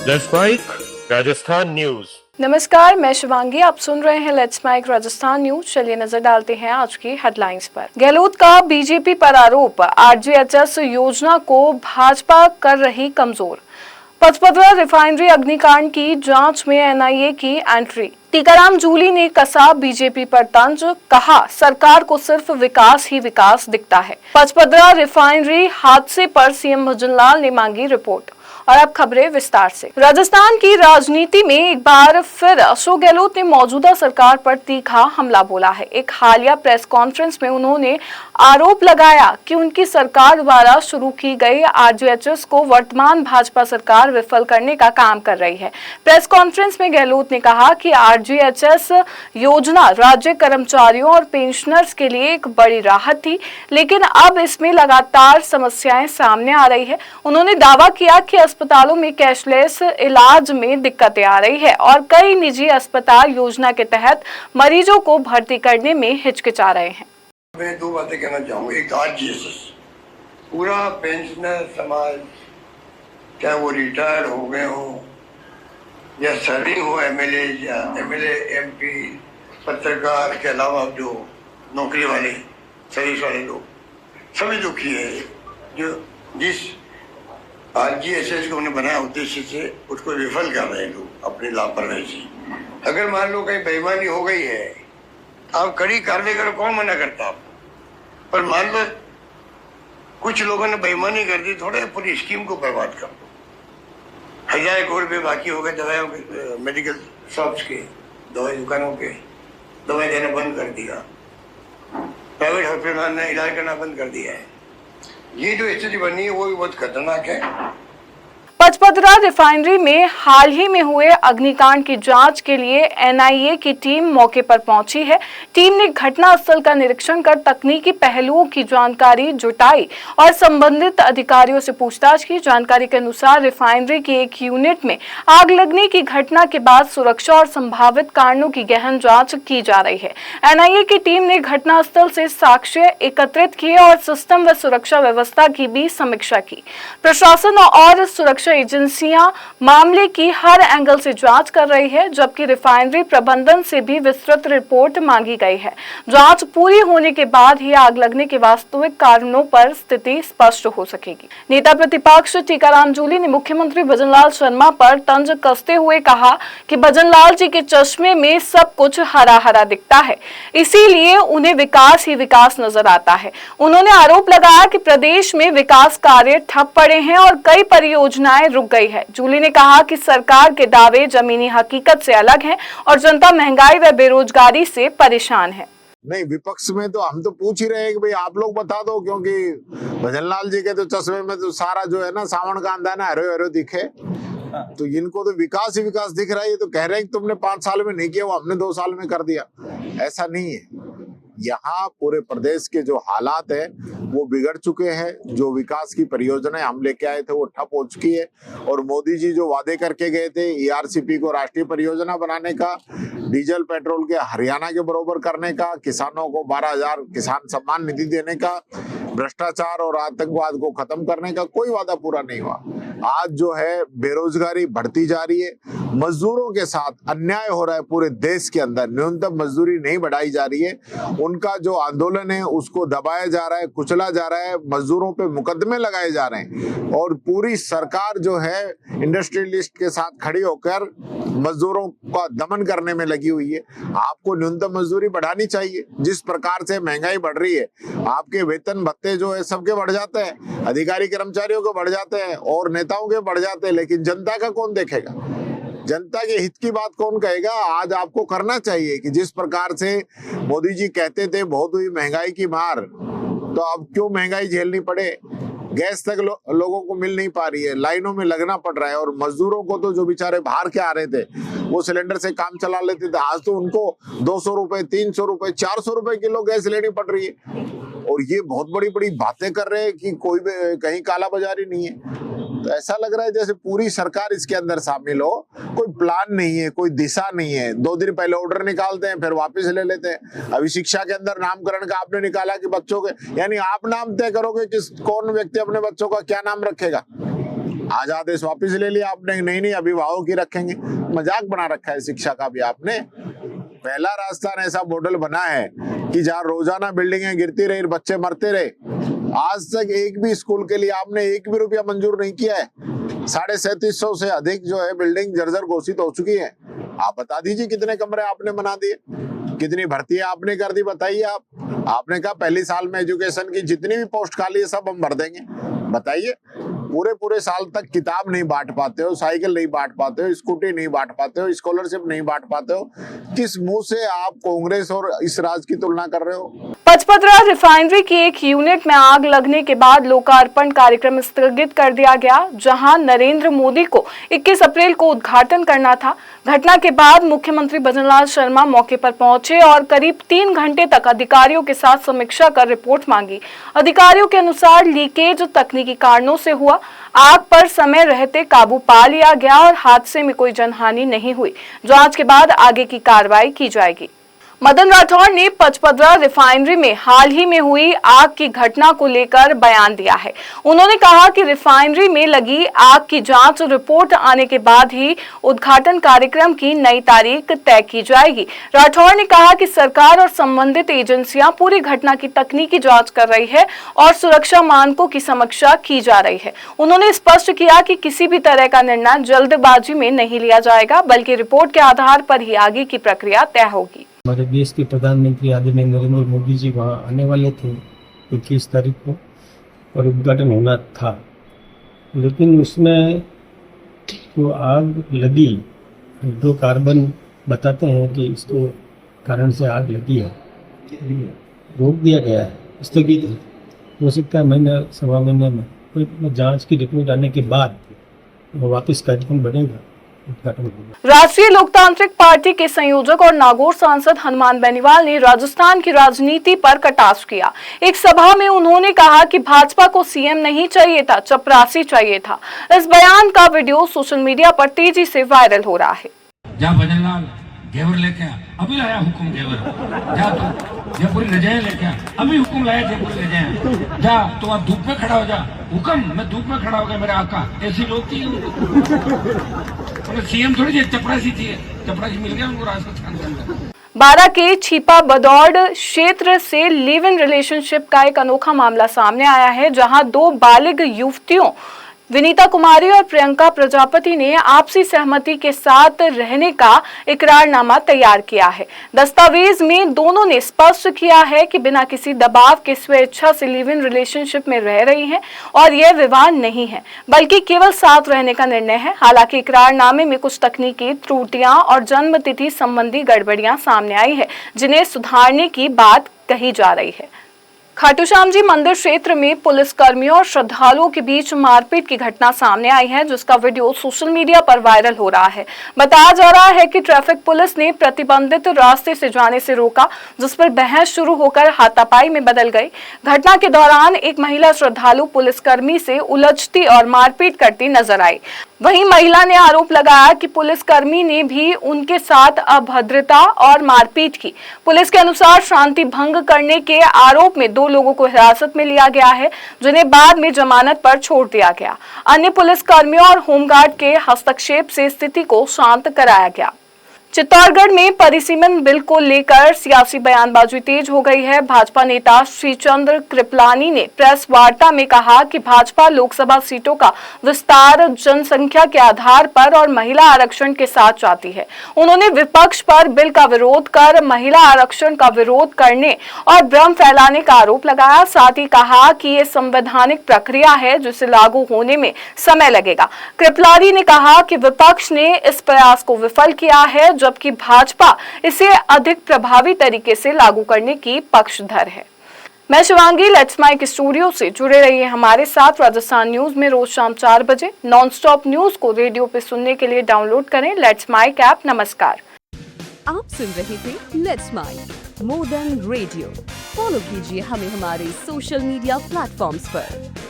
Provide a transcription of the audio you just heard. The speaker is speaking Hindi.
Let's mic Rajasthan news. नमस्कार, मैं शिवांगी। आप सुन रहे हैं लेट्स माइक राजस्थान न्यूज। चलिए नजर डालते हैं आज की हेडलाइंस पर। गहलोत का बीजेपी पर आरोप, आरजीएचएस योजना को भाजपा कर रही कमजोर। पचपदरा रिफाइनरी अग्निकांड की जांच में एनआईए की एंट्री। टीकाराम जूली ने कसा बीजेपी पर तंज, कहा सरकार को सिर्फ विकास ही विकास दिखता है। पचपदरा रिफाइनरी हादसे पर सीएम भजनलाल ने मांगी रिपोर्ट। और अब खबरें विस्तार से। राजस्थान की राजनीति में एक बार फिर अशोक गहलोत ने मौजूदा सरकार पर तीखा हमला बोला है। एक हालिया प्रेस कॉन्फ्रेंस में उन्होंने आरोप लगाया कि उनकी सरकार द्वारा शुरू की गई आरजीएचएस को वर्तमान भाजपा सरकार विफल करने का काम कर रही है। प्रेस कॉन्फ्रेंस में गहलोत ने कहा कि आरजीएचएस योजना राज्य कर्मचारियों और पेंशनर्स के लिए एक बड़ी राहत थी, लेकिन अब इसमें लगातार समस्याएं सामने आ रही है। उन्होंने दावा किया कि अस्पतालों में कैशलेस इलाज में दिक्कतें आ रही है और कई निजी अस्पताल योजना के तहत मरीजों को भर्ती करने में हिचकिचा रहे हैं। मैं दो बातें कहना चाहूँगा। एक आरजीएचएस पूरा पेंशनर समाज, चाहे वो रिटायर्ड हो गए हो या सर्विंग हो, एमएलए एमपी, पत्रकार के अलावा जो नौकरी वाले सर्विस वाले लोग सभी दुखी है। जो जिस आरजीएचएस को उन्हें बनाया उद्देश्य से उसको विफल कर रहे हैं लोग अपनी लापरवाही से। अगर मान लो कहीं बेईमानी हो गई है, आप कड़ी कार्रवाई करो, कौन मना करता आप? पर मान लो कुछ लोगों ने बेईमानी कर दी, थोड़े पूरी स्कीम को बर्बाद कर दो। 1000 करोड़ रुपये बाकी हो गए दवाइयों के, मेडिकल शॉप्स के, दवाई दुकानों के, दवाई देना बंद कर दिया। प्राइवेट हॉस्पिटल ने इलाज करना बंद कर दिया है। ये जो स्थिति बनी है वो भी बहुत खतरनाक है। पचपदरा रिफाइनरी में हाल ही में हुए अग्निकांड की जांच के लिए एनआईए की टीम मौके पर पहुंची है। टीम ने घटनास्थल का निरीक्षण कर तकनीकी पहलुओं की जानकारी जुटाई और संबंधित अधिकारियों से पूछताछ की। जानकारी के अनुसार रिफाइनरी की एक यूनिट में आग लगने की घटना के बाद सुरक्षा और संभावित कारणों की गहन जांच की जा रही है। एनआईए की टीम ने घटनास्थल से साक्ष्य एकत्रित किए और सिस्टम व सुरक्षा व्यवस्था की भी समीक्षा की। प्रशासन और सुरक्षा एजेंसियां मामले की हर एंगल से जांच कर रही है, जबकि रिफाइनरी प्रबंधन से भी विस्तृत रिपोर्ट मांगी गई है। जांच पूरी होने के बाद ही आग लगने के वास्तविक कारणों पर स्थिति स्पष्ट हो सकेगी। नेता प्रतिपक्ष टीकाराम जूली ने मुख्यमंत्री भजनलाल शर्मा पर तंज कसते हुए कहा कि भजनलाल जी के चश्मे में सब कुछ हरा हरा दिखता है, इसीलिए उन्हें विकास ही विकास नजर आता है। उन्होंने आरोप लगाया कि प्रदेश में विकास कार्य ठप पड़े हैं और कई परियोजनाएं रुक गई है। जूली ने कहा कि सरकार के दावे जमीनी हकीकत से अलग हैं और जनता महंगाई व बेरोजगारी से परेशान है। नहीं, विपक्ष में तो हम तो पूछ ही रहे हैं कि भाई आप लोग बता दो, क्योंकि भजनलाल जी के तो चश्मे में तो सारा जो है ना सावन का अंदाना हरे हरे दिखे, तो इनको तो विकास ही विकास दिख रहा है। ये तो कह रहे हैं कि तुमने 5 साल में नहीं किया, वो हमने 2 साल में कर दिया। ऐसा नहीं है। यहाँ पूरे प्रदेश के जो हालात है वो बिगड़ चुके हैं। जो विकास की परियोजनाएं हम लेके आए थे वो ठप हो चुकी है। और मोदी जी जो वादे करके गए थे ईआरसीपी को राष्ट्रीय परियोजना बनाने का, डीजल पेट्रोल के हरियाणा के बराबर करने का, किसानों को 12,000 किसान सम्मान निधि देने का, भ्रष्टाचार और आतंकवाद को खत्म करने का, कोई वादा पूरा नहीं हुआ। आज जो है बेरोजगारी बढ़ती जा रही है, मजदूरों के साथ अन्याय हो रहा है। पूरे देश के अंदर न्यूनतम मजदूरी नहीं बढ़ाई जा रही है। उनका जो आंदोलन है उसको दबाया जा रहा है, कुचला जा रहा है, मजदूरों पे मुकदमे लगाए जा रहे हैं। और पूरी सरकार जो है इंडस्ट्रियलिस्ट के साथ खड़ी होकर मजदूरों का दमन करने में लगी हुई है। आपको न्यूनतम मजदूरी बढ़ानी चाहिए। जिस प्रकार से महंगाई बढ़ रही है, आपके वेतन भत्ते जो है सबके बढ़ जाते हैं, अधिकारी कर्मचारियों के बढ़ जाते हैं और नेताओं के बढ़ जाते हैं, लेकिन जनता का कौन देखेगा? जनता के हित की बात कौन कहेगा? आज आपको करना चाहिए कि जिस प्रकार से मोदी जी कहते थे बहुत हुई महंगाई की मार, तो अब क्यों महंगाई झेलनी पड़े? गैस तक लोगों को मिल नहीं पा रही है, लाइनों में लगना पड़ रहा है। और मजदूरों को तो जो बेचारे बाहर के आ रहे थे वो सिलेंडर से काम चला लेते थे, आज तो उनको 200 रुपए, 300 रुपए, 400 रुपए किलो गैस लेनी पड़ रही है। और ये बहुत बड़ी बड़ी बातें कर रहे हैं कि कोई भी कहीं काला बाजारी नहीं है। तो ऐसा लग रहा है जैसे पूरी सरकार इसके अंदर शामिल हो। कोई प्लान नहीं है, कोई दिशा नहीं है। 2 दिन पहले ऑर्डर निकालते हैं, फिर वापस ले लेते हैं। अभी शिक्षा के अंदर नामकरण का आपने निकाला कि बच्चों के, यानी आप नाम तय करोगे कि कौन व्यक्ति अपने बच्चों का क्या नाम रखेगा। आज आदेश वापस ले लिया आपने, नहीं अभिभावक ही रखेंगे। मजाक बना रखा है शिक्षा का भी आपने। पहला राजस्थान ऐसा मॉडल बना है कि जहाँ रोजाना बिल्डिंगें गिरती रही, बच्चे मरते रहे, आज तक एक भी स्कूल के लिए आपने एक भी रुपया मंजूर नहीं किया है। 3750 से अधिक जो है बिल्डिंग जर्जर घोषित हो चुकी है। आप बता दीजिए कितने कमरे आपने बना दिए, कितनी भर्तियां आपने कर दी, बताइए आप। आपने कहा पहली साल में एजुकेशन की जितनी भी पोस्ट खाली है सब हम भर देंगे, बताइए। पूरे साल तक किताब नहीं बांट पाते हो, साइकिल नहीं बांट पाते हो, स्कूटी नहीं बांट पाते हो, स्कॉलरशिप नहीं बांट पाते हो। किस मुंह से आप कांग्रेस और इस राज की तुलना कर रहे हो? पचपदरा रिफाइनरी की एक यूनिट में आग लगने के बाद लोकार्पण कार्यक्रम स्थगित कर दिया गया, जहां नरेंद्र मोदी को 21 अप्रैल को उद्घाटन करना था। घटना के बाद मुख्यमंत्री भजनलाल शर्मा मौके पर पहुंचे और करीब 3 घंटे तक अधिकारियों के साथ समीक्षा कर रिपोर्ट मांगी। अधिकारियों के अनुसार लीकेज तकनीकी कारणों से हुआ। आग पर समय रहते काबू पा लिया गया और हादसे में कोई जनहानि नहीं हुई। जांच के बाद आगे की कार्रवाई की जाएगी। मदन राठौड़ ने पचपदरा रिफाइनरी में हाल ही में हुई आग की घटना को लेकर बयान दिया है। उन्होंने कहा कि रिफाइनरी में लगी आग की जांच रिपोर्ट आने के बाद ही उद्घाटन कार्यक्रम की नई तारीख तय की जाएगी। राठौड़ ने कहा कि सरकार और संबंधित एजेंसियां पूरी घटना की तकनीकी जांच कर रही है और सुरक्षा मानकों की समीक्षा की जा रही है। उन्होंने स्पष्ट किया कि किसी भी तरह का निर्णय जल्दबाजी में नहीं लिया जाएगा, बल्कि रिपोर्ट के आधार पर ही आगे की प्रक्रिया तय होगी। हमारे देश के प्रधानमंत्री आदरणीय नरेंद्र मोदी जी वहाँ आने वाले थे 21 तारीख को और उद्घाटन होना था, लेकिन उसमें जो आग लगी, हाइड्रोकार्बन बताते हैं कि इसको कारण से आग लगी है, रोक दिया गया है, स्थगित है। हो सकता है महीना सवा महीने में कोई जांच की रिपोर्ट आने के बाद वापस कार्यक्रम बढ़ेगा। राष्ट्रीय लोकतांत्रिक पार्टी के संयोजक और नागौर सांसद हनुमान बेनीवाल ने राजस्थान की राजनीति पर कटाक्ष किया। एक सभा में उन्होंने कहा कि भाजपा को सीएम नहीं चाहिए था, चपरासी चाहिए था। इस बयान का वीडियो सोशल मीडिया पर तेजी से वायरल हो रहा है। जहाँ भजनलाल घेवर लेके आ, अभी लाया हुक्म घेवर, जा तू जयपुरी रजाएं लेके आ, अभी हुक्म लाया जयपुरी रजाएं, जा तो आप धूप में खड़ा हो जा, हुक्म मैं धूप में खड़ा हो गया मेरे आका। ऐसे लोग चाहिए उनको, सीएम थोड़ी चाहिए, चपरासी चाहिए। चपरासी मिल गया उनको राजस्थान के अंदर। बारा के छिपा बदौड़ क्षेत्र से लिव इन रिलेशनशिप का एक अनोखा मामला सामने आया है, जहां 2 बालिग युवतियों विनीता कुमारी और प्रियंका प्रजापति ने आपसी सहमति के साथ रहने का इकरारनामा तैयार किया है। दस्तावेज में दोनों ने स्पष्ट किया है कि बिना किसी दबाव के स्वेच्छा से लिव इन रिलेशनशिप में रह रही हैं और यह विवाह नहीं है, बल्कि केवल साथ रहने का निर्णय है। हालांकि इकरारनामे में कुछ तकनीकी त्रुटियां और जन्म तिथि संबंधी गड़बड़ियां सामने आई है, जिन्हें सुधारने की बात कही जा रही है। खाटू श्याम जी मंदिर क्षेत्र में पुलिस कर्मियों और श्रद्धालुओं के बीच मारपीट की घटना सामने आई है, जिसका वीडियो सोशल मीडिया पर वायरल हो रहा है। बताया जा रहा है कि ट्रैफिक पुलिस ने प्रतिबंधित रास्ते से जाने से रोका, जिस पर बहस शुरू होकर हाथापाई में बदल गई। घटना के दौरान एक महिला श्रद्धालु पुलिसकर्मी से उलझती और मारपीट करती नजर आई। वहीं महिला ने आरोप लगाया कि पुलिसकर्मी ने भी उनके साथ अभद्रता और मारपीट की। पुलिस के अनुसार शांति भंग करने के आरोप में 2 लोगों को हिरासत में लिया गया है, जिन्हें बाद में जमानत पर छोड़ दिया गया। अन्य पुलिसकर्मियों और होमगार्ड के हस्तक्षेप से स्थिति को शांत कराया गया। चित्तौड़गढ़ में परिसीमन बिल को लेकर सियासी बयानबाजी तेज हो गई है। भाजपा नेता श्रीचंद्र कृपलानी ने प्रेस वार्ता में कहा कि भाजपा लोकसभा सीटों का विस्तार जनसंख्या के आधार पर और महिला आरक्षण के साथ चाहती है। उन्होंने विपक्ष पर बिल का विरोध कर महिला आरक्षण का विरोध करने और भ्रम फैलाने का आरोप लगाया। साथ ही कहा कि ये संवैधानिक प्रक्रिया है, जिसे लागू होने में समय लगेगा। कृपलानी ने कहा कि विपक्ष ने इस प्रयास को विफल किया है, जबकि भाजपा इसे अधिक प्रभावी तरीके से लागू करने की पक्षधर है। मैं शिवांगी, लेट्स माइक स्टूडियो से जुड़े रहिए हमारे साथ। राजस्थान न्यूज में रोज शाम 4 बजे नॉन स्टॉप न्यूज को रेडियो पे सुनने के लिए डाउनलोड करें लेट्स माइक ऐप। नमस्कार। आप सुन रहे थे let's mic more than radio. Follow कीजिए हमें हमारे सोशल मीडिया प्लेटफॉर्म्स पर।